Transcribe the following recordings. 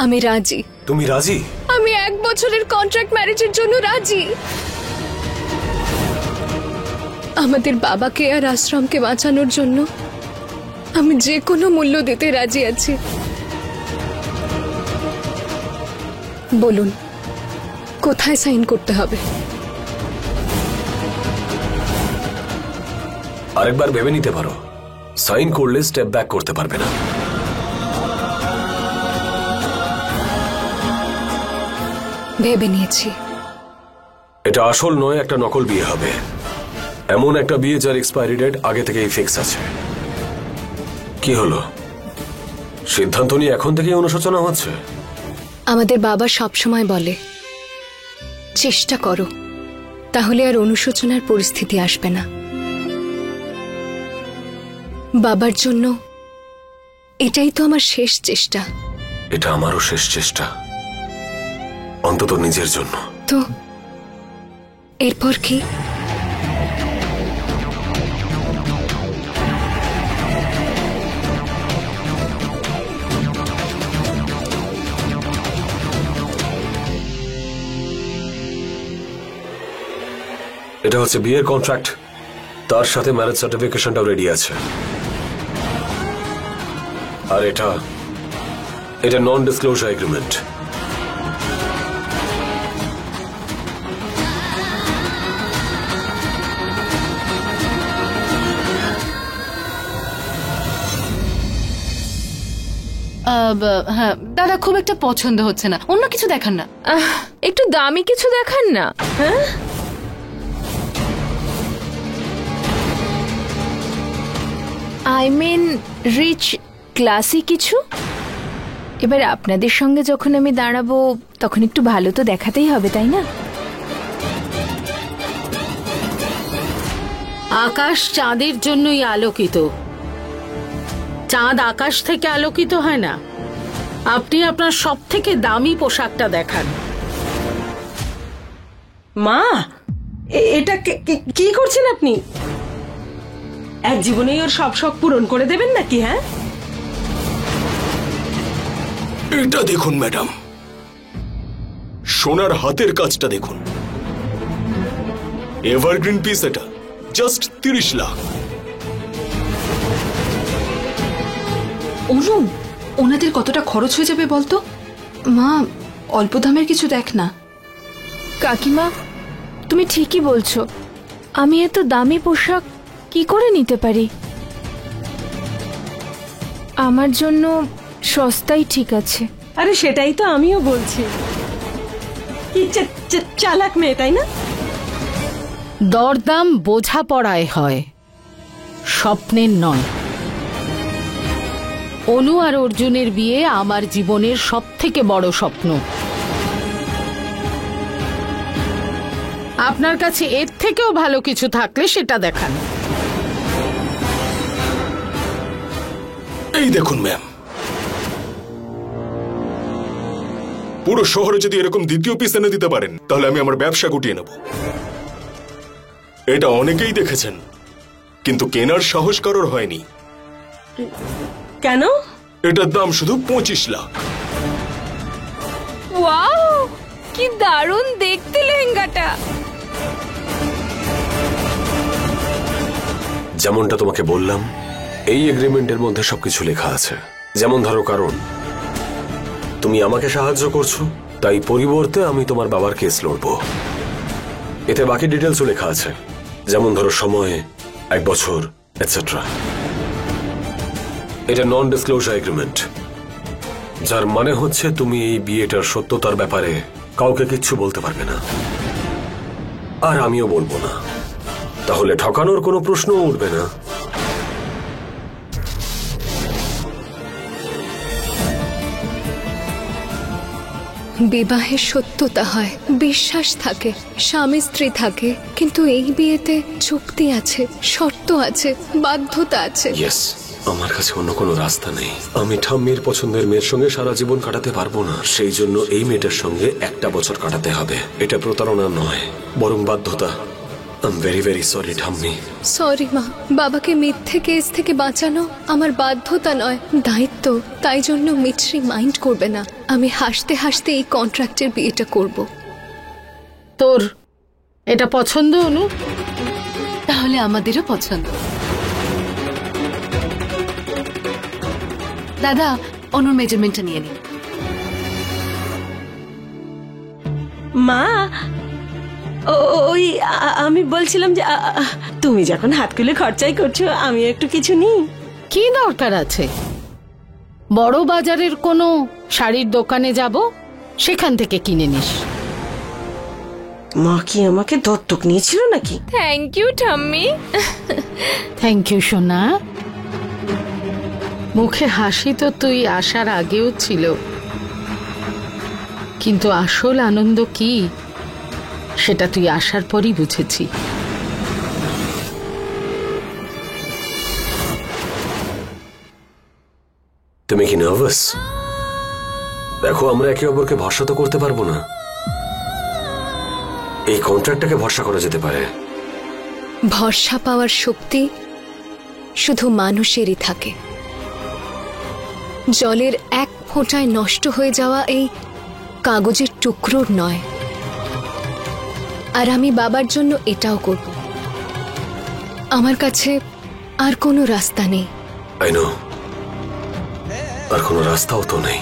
আমি রাজি। তুমি রাজি? আমি 1 বছরের কন্ট্রাক্ট ম্যারেজের জন্য রাজি। আমাদের বাবাকে আর আশ্রমকে বাঁচানোর জন্য আমি যে কোনো মূল্য দিতে রাজি আছি। বলুন কোথায় সাইন করতে হবে? আরেকবার ভেবে নিতে পারো, সাইন করলে স্টেপ ব্যাক করতে পারবে না। ভেবে নিয়েছি। এটা আসল নয়, একটা নকল বিয়ে হবে। এমন একটা বিয়ে যার এক্সপায়ারি ডেট আগে থেকেই ফিক্স আছে। কি হলো, সিদ্ধান্ত নিয়ে এখন থেকেই অনুশোচনা হচ্ছে? আমাদের বাবা সবসময় বলে চেষ্টা করো, তাহলে আর অনুশোচনার পরিস্থিতি আসবে না। বাবার জন্য এটাই তো আমার শেষ চেষ্টা। এটা আমারও শেষ চেষ্টা, অন্তত নিজের জন্য। তো এরপর কি? এটা হচ্ছে বিয়ের কন্ট্রাক্ট, তার সাথে ম্যারেজ সার্টিফিকেশনটাও রেডি আছে। আর এটা নন ডিসক্লোজার এগ্রিমেন্ট। হ্যাঁ দাদা, খুব একটা পছন্দ হচ্ছে না, অন্য কিছু দেখান না। একটু দামি কিছু দেখান না। হ্যাঁ, আই মিন রিচ ক্লাসি কিছু। এবার আপনাদের সঙ্গে যখন আমি দাঁড়াবো তখন একটু ভালো তো দেখাতেই হবে, তাই না? আকাশ চাঁদের জন্যই আলোকিত, চাঁদ আকাশ থেকে আলোকিত হয় না। আপনি আপনার সব থেকে দামি পোশাকটা দেখান। মা, এটা কি করছেন আপনি? এক জীবনেই ওর সব শখ পূরণ করে দেবেন নাকি? হ্যাঁ, এটা দেখুন ম্যাডাম, সোনার হাতের কাজটা দেখুন। এভারগ্রিন পিস, এটা জাস্ট 30 লাখ। অরুণ, ওনাদের কতটা খরচ হয়ে যাবে বলতো? মা, অল্প দামের কিছু দেখ না। কাকিমা, তুমি ঠিকই বলছো। আমি এত দামি পোশাক কি করে নিতে পারি? আমার জন্য সস্তাই ঠিক আছে। আরে সেটাই তো আমিও বলছি। কি চালাক মেয়ে, তাই না? দরদাম বোঝাপড়ায় হয়, স্বপ্নের নয়। অনু আর অর্জুনের বিয়ে আমার জীবনের সব থেকে বড় স্বপ্ন। আপনার কাছে এর থেকেও ভালো কিছু থাকলে সেটা দেখান। এই দেখুন ম্যাম, পুরো শহরে যদি এরকম দ্বিতীয় পিস এনে দিতে পারেন তাহলে আমি আমার ব্যবসা গুটিয়ে নেব। এটা অনেকেই দেখেছেন, কিন্তু কেনার সাহস কারোর হয়নি। কেন? এটার দাম শুধু 25 লাখ। ওয়াও, কি দারুণ দেখতে লেহেঙ্গাটা। যেমনটা তোমাকে বললাম, এই এগ্রিমেন্টের মধ্যে সবকিছু লেখা আছে। যেমন ধরো, কারণ তুমি আমাকে সাহায্য করছো, তাই পরিবর্তে আমি তোমার বাবার কেস লড়বো। এতে বাকি ডিটেলসও লেখা আছে, যেমন ধরো সময়, 1 বছর, এটসেট্রা। এটা নন ডিসক্লোজার এগ্রিমেন্ট, যার মানে হচ্ছে তুমি এই বিয়েটার সত্যতার ব্যাপারে কাউকে কিচ্ছু বলতে পারবে না, আর আমিও বলবো না। তাহলে ঠকানোর কোনো প্রশ্নও উঠবে না। বিবাহের সত্যতা হয়, বিশ্বাস থাকে, স্বামী স্ত্রী থাকে, কিন্তু এই বিয়েতে চুক্তি আছে, শর্ত আছে, বাধ্যতা আছে। ইয়েস, আমার কাছে অন্য কোনো রাস্তা নেই। আমি ঠাম্মির পছন্দের মেয়ের সঙ্গে সারা জীবন কাটাতে পারবো না। সেই জন্য এই মেয়েটার সঙ্গে 1 বছর কাটাতে হবে। এটা প্রতারণা নয়, বরং বাধ্যতা। I am very very sorry ঠাম্মি। সরি মা, বাবাকে মিথ্যে কেস থেকে বাঁচানো আমার বাধ্যতা নয়, দায়িত্ব। তাই জন্য মিছরি মাইন্ড করবে না, আমি হাসতে হাসতে এই কন্ট্রাক্টের বিয়েটা করব। তোর এটা পছন্দ অনু? তাহলে আমাদেরও পছন্দ। দাদা, অনুর মেজারমেন্টটা নিয়ে নিন। মা, ওই আমি বলছিলাম যে তুমি যখন হাত খুলে খরচাই করছো, আমি একটু কিছু নিই। কি দরকার আছে? বড় বাজারের কোনো শাড়ির দোকানে যাব, সেখান থেকে কিনে নিস। মা কি আমাকে দত্তক নিয়েছিল নাকি? থ্যাংক ইউ ঠাম্মি। থ্যাংক ইউ সোনা। মুখে হাসি তো তুই আসার আগেও ছিল, কিন্তু আসল আনন্দ কি সেটা তুই আসার পরই বুঝেছি। তুমি কি নার্ভাস? দেখো, আমরা একে অপরকে ভরসা তো করতে পারবো না। এই কন্ট্রাক্টটাকে ভরসা করা যেতে পারে। ভরসা পাওয়ার শক্তি শুধু মানুষেরই থাকে। জলের এক ফোঁটায় নষ্ট হয়ে যাওয়া এই কাগজের টুকরোর নয়। আর আমি বাবার জন্য এটাও করব। আমার কাছে আর কোনো রাস্তা নেই। আই নো, আর কোনো রাস্তাও তো নেই।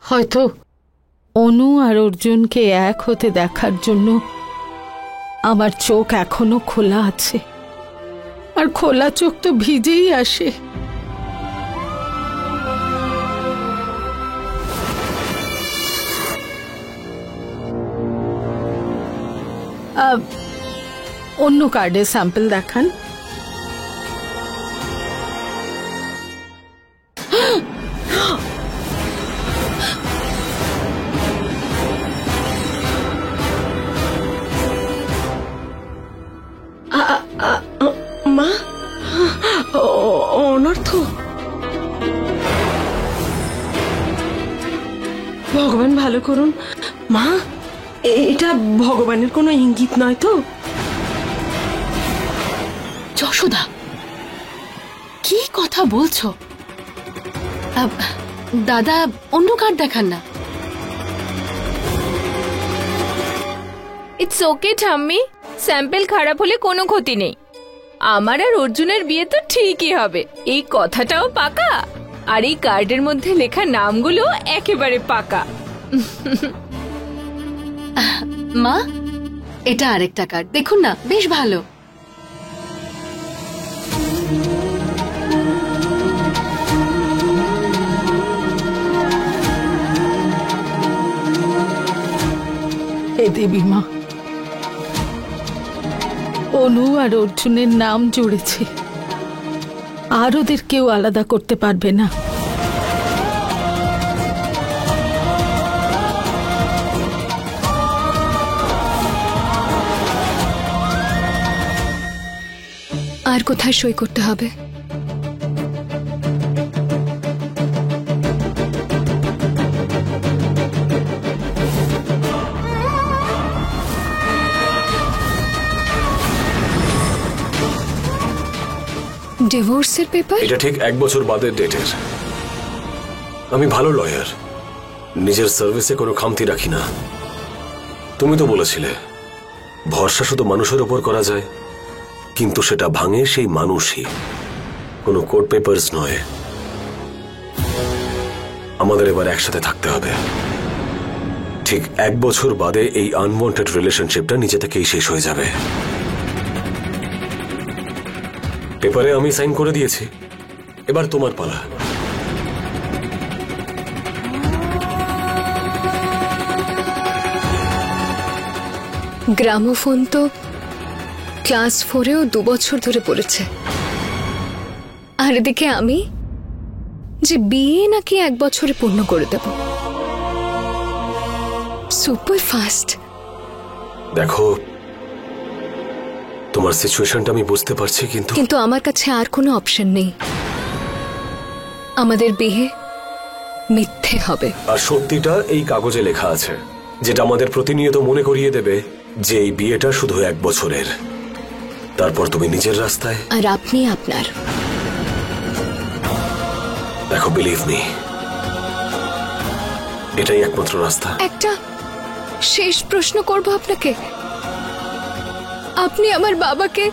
হয়তো অনু আর অর্জুনকে এক হতে দেখার জন্য আমার চোখ এখনো খোলা আছে, আর খোলা চোখ তো ভিজেই আসে। অন্য কার্ডের স্যাম্পল দেখান। মা, অনর্থ। ভগবান ভালো করুন। মা, এটা ভগবানের কোনো ইঙ্গিত নয় তো? যশোদা, কি কথা বলছো? দাদা, অন্য কার্ড দেখান না। ইটস ওকে ঠাম্মি, স্যাম্পল খারাপ হলে কোনো ক্ষতি নেই। আমার আর অর্জুনের বিয়ে তো ঠিকই হবে, এই কথাটাও পাকা। আর এই কার্ডের মধ্যে লেখা নামগুলো একেবারে পাকা। মা, এটা আরেকটা কার্ড দেখুন না, বেশ ভালো। হে দেবী মা, অনু আর অর্জুনের নাম জুড়েছে, আর ওদের কেউ আলাদা করতে পারবে না। আর কোথায় সই করতে হবে? ডিভোর্সের পেপার? এটা ঠিক 1 বছর বাদের ডেটের। আমি ভালো লয়ার, নিজের সার্ভিসে কোনো খামতি রাখি না। তুমি তো বলেছিলে ভরসা শুধু মানুষের উপর করা যায়, কিন্তু সেটা ভাঙে সেই মানুষই, কোনো কোর্ট পেপারস নয়। আমাদের এবার একসাথে থাকতে হবে। ঠিক 1 বছর বাদে এই আনওয়ান্টেড রিলেশনশিপটা নিজে থেকেই শেষ হয়ে যাবে। পেপারে আমি সাইন করে দিয়েছি, এবার তোমার পালা। গ্রামোফোন তো ক্লাস 4-এও 2 বছর ধরে পড়েছে, আর এদিকে আমি যে বিয়ে নাকি 1 বছরে পূর্ণ করে দেব। Super fast. দেখো, তোমার সিচুয়েশনটা আমি বুঝতে পারছি, কিন্তু আমার কাছে আর কোনো অপশন নেই। আমাদের বিয়ে মিথ্যে হবে। আর সত্যিটা এই কাগজে লেখা আছে, যেটা আমাদের প্রতিনিয়ত মনে করিয়ে দেবে যে এই বিয়েটা শুধু 1 বছরের। তারপর তুমি নিজের রাস্তায় আর আপনি আপনার। দেখো, বিলিভ মি, এটাই একমাত্র রাস্তা। একটা শেষ প্রশ্ন করব আপনাকে, আপনি আমার বাবাকে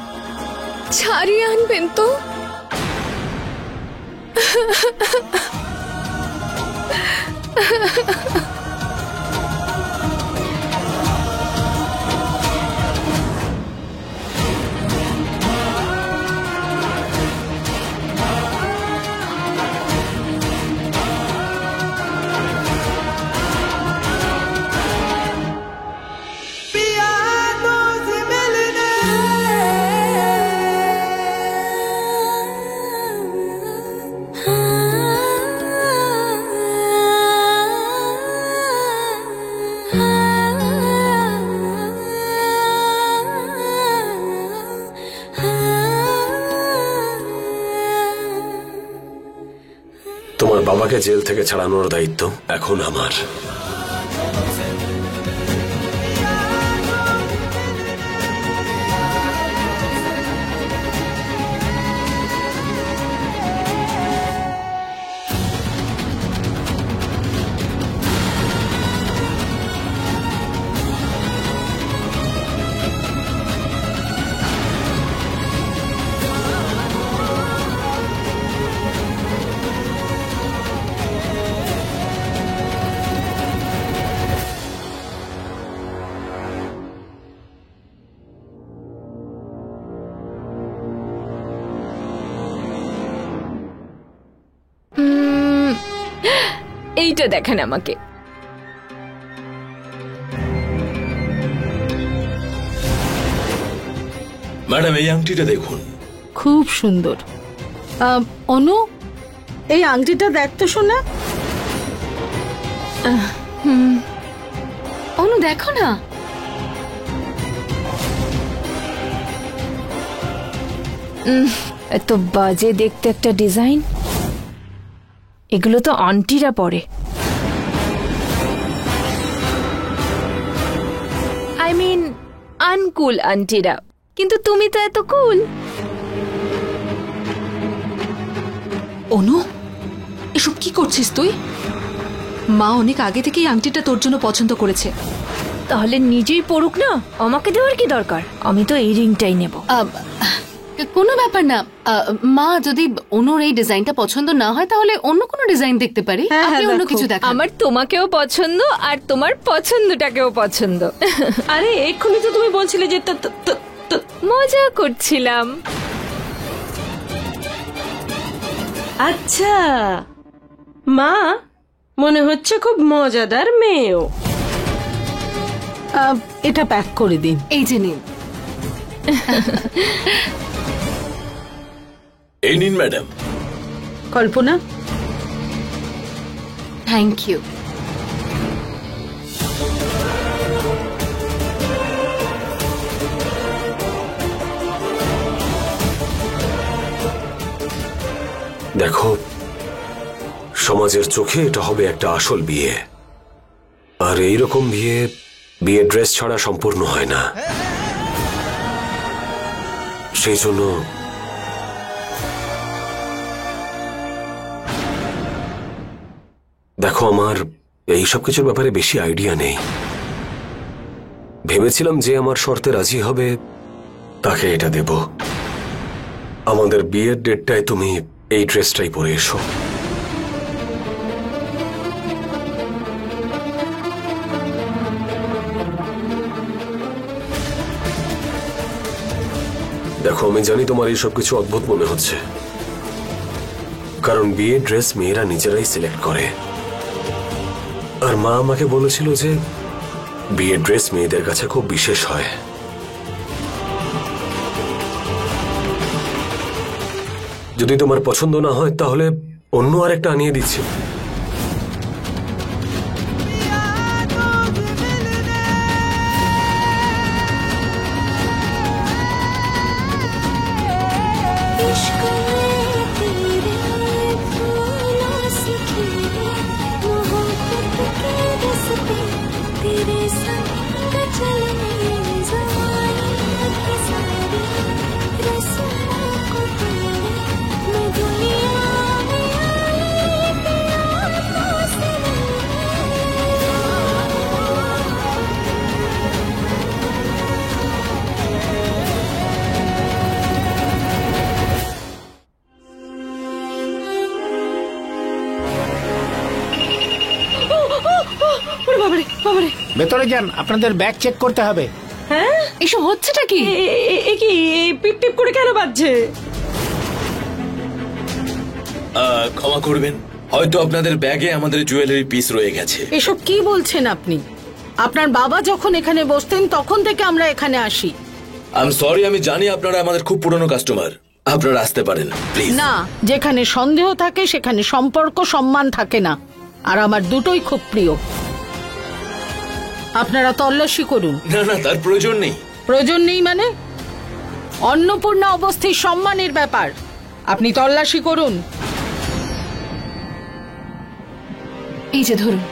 ছাড়িয়ে আনবেন তো? তোমার বাবাকে জেল থেকে ছাড়ানোর দায়িত্ব এখন আমার। এইটা দেখেন আমাকে। ম্যাডাম, এই আংটিটা দেখুন। খুব সুন্দর। অনু, এই আংটিটা দেখ তো শোনা। অনু দেখো না। এত বাজে দেখতে একটা ডিজাইন। এগুলো তো আন্টিরা পরে। আই মিন আনকুল আন্টিরা, কিন্তু তুমি তো এত কুল। অনু, এসব কি করছিস তুই? মা অনেক আগে থেকেই আংটিটা তোর জন্য পছন্দ করেছে। তাহলে নিজেই পড়ুক না, আমাকে দেওয়ার কি দরকার? আমি তো এই রিংটাই নেব। কোনো ব্যাপার না। মা, যদি অনুর এই ডিজাইনটা পছন্দ না হয় তাহলে অন্য কোনো ডিজাইন দেখতে পারি। আপনি অন্য কিছু দেখান। আমার তোমাকেও পছন্দ আর তোমার পছন্দটাকেও পছন্দ। আরে এক্ষুনি তো তুমি বলছিলে যে মজা করছিলাম। আচ্ছা মা, মনে হচ্ছে খুব মজাদার মেয়েও। এটা প্যাক করে দিন। এই যে নিন। এই নিন ম্যাডাম। Kalpana, thank you. দেখো, সমাজের চোখে এটা হবে একটা আসল বিয়ে, আর এইরকম বিয়ে ড্রেস ছাড়া সম্পূর্ণ হয় না। সেই জন্য দেখো, আমার এই সব কিছুর ব্যাপারে বেশি আইডিয়া নেই। ভেবেছিলাম যে আমার শর্তে রাজি হবে তাকে এটা দেব। আমাদের বিয়ের ডেটটায় তুমি এই ড্রেসটাই পরে এসো। দেখো, আমি জানি তোমার এই সব কিছু অদ্ভুত মনে হচ্ছে, কারণ বিয়ের ড্রেস মেয়েরা নিজেরাই সিলেক্ট করে। আর মা আমাকে বলেছিল যে বিয়ের ড্রেস মেয়েদের কাছে খুব বিশেষ হয়। যদি তোমার পছন্দ না হয় তাহলে অন্য আরেকটা আনিয়ে দিচ্ছি। ভেতরে যান, আপনাদের ব্যাগ চেক করতে হবে। হ্যাঁ, এসব হচ্ছেটা কি? কি পিপ টিপ করে কেন বাজছে? ক্ষমা করবেন, হয়তো আপনাদের ব্যাগে আমাদের জুয়েলারি পিস রয়ে গেছে। এসব কি বলছেন আপনি? আপনার বাবা যখন এখানে বসতেন তখন থেকে আমরা এখানে আসি। আই এম সরি, আমি জানি আপনারা আমাদের খুব পুরনো কাস্টমার। আপনারা আসতে পারেন প্লিজ। না, যেখানে সন্দেহ থাকে সেখানে সম্পর্ক সম্মান থাকে না, আর আমার দুটোই খুব প্রিয়। আপনারা তল্লাশি করুন। না না, তার প্রয়োজন নেই। প্রয়োজন নেই মানে? অন্নপূর্ণা অবস্থির সম্মানের ব্যাপার, আপনি তল্লাশি করুন। এই যে ধরুন।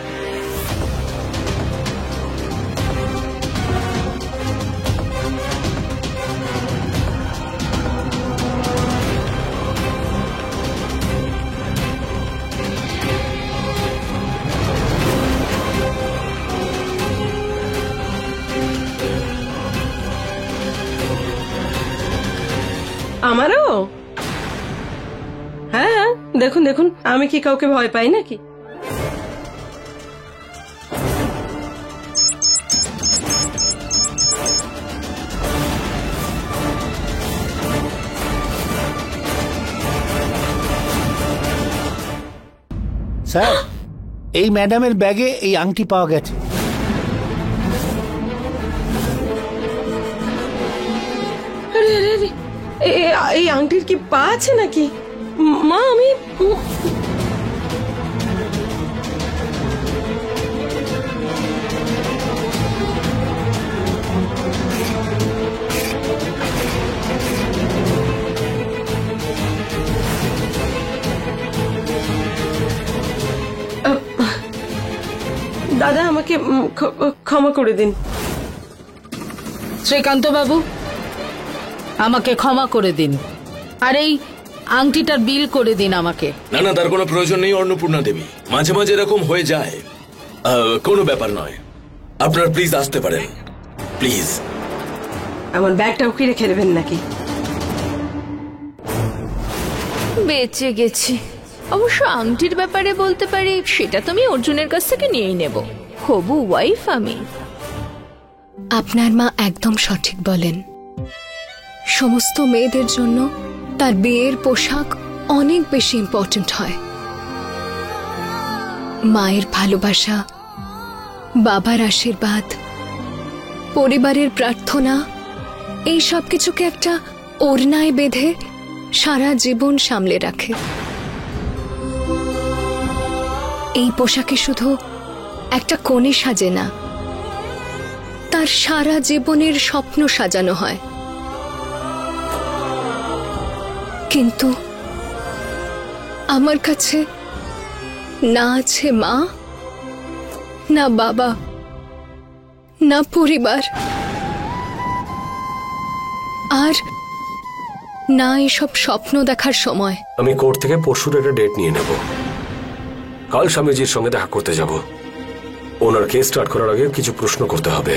আমারও? হ্যাঁ, দেখুন দেখুন, আমি কি কাউকে ভয় পাই নাকি? স্যার, এই ম্যাডামের ব্যাগে এই আংটি পাওয়া গেছে। এই আংটির কি পা আছে নাকি? মা, আমি দাদা, আমাকে ক্ষমা করে দিন। শ্রীকান্ত বাবু, আমাকে ক্ষমা করে দিন, আর এই আংটিটার বিল করে দিন আমাকে। না না, তার কোনো প্রয়োজন নেই অন্নপূর্ণা দেবী, মাঝে মাঝে এরকম হয়ে যায়, কোনো ব্যাপার নয়। আপনার প্লিজ আসতে পারেন, প্লিজ। আমার ব্যাগটাও কি রেখে দেবেন নাকি? বেঁচে গেছি। অবশ্য আংটির ব্যাপারে বলতে পারি, সেটা তো আমি অর্জুনের কাছ থেকে নিয়েই নেব। হবু ওয়াইফ আমি। আপনার মা একদম সঠিক বলেন। সমস্ত মেয়েদের জন্য তার বিয়ের পোশাক অনেক বেশি ইম্পর্ট্যান্ট হয়। মায়ের ভালোবাসা, বাবার আশীর্বাদ, পরিবারের প্রার্থনা, এই সব কিছুকে একটা ওড়নায় বেঁধে সারা জীবন সামলে রাখে। এই পোশাকে শুধু একটা কনে সাজে না, তার সারা জীবনের স্বপ্ন সাজানো হয়। কিন্তু আমার কাছে না আছে মা, না বাবা, না পরিবার, আর না এসব স্বপ্ন দেখার সময়। আমি কোর্ট থেকে পরশুর একটা ডেট নিয়ে নেব। কাল স্বামীজির সঙ্গে দেখা করতে যাব। ওনার কেস স্টার্ট করার আগে কিছু প্রশ্ন করতে হবে।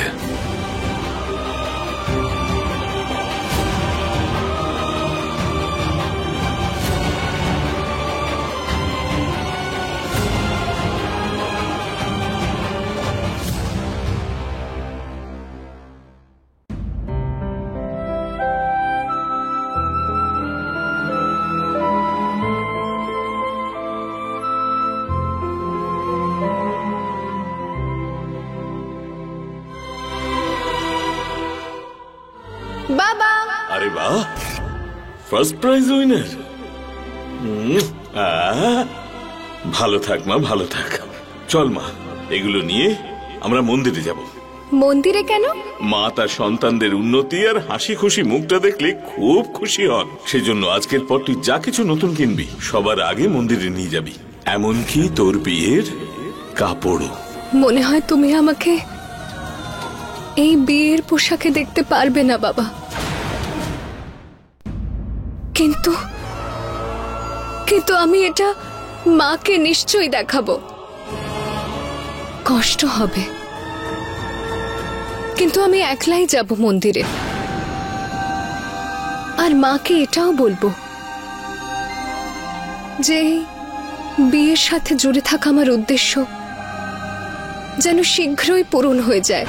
বাবা, আরে বাহ, ফার্স্ট প্রাইজ উইনার। ভালো থাক মা, ভালো থাক। চল মা, এগুলো নিয়ে আমরা মন্দিরে যাব। মন্দিরে কেন? মা তার সন্তানদের উন্নতি আর হাসি খুশি মুখটা দেখলে খুব খুশি হন। সেজন্য আজকের পর তুই যা কিছু নতুন কিনবি সবার আগে মন্দিরে নিয়ে যাবি, এমনকি তোর বিয়ের কাপড়ও। মনে হয় তুমি আমাকে এই বিয়ের পোশাকে দেখতে পারবে না বাবা, কিন্তু কিন্তু আমি এটা মাকে নিশ্চয়ই দেখাবো। কষ্ট হবে, কিন্তু আমি একলাই যাব মন্দিরে, আর মাকে এটাও বলবো যে বিয়ের সাথে জুড়ে থাকা আমার উদ্দেশ্য যেন শীঘ্রই পূরণ হয়ে যায়।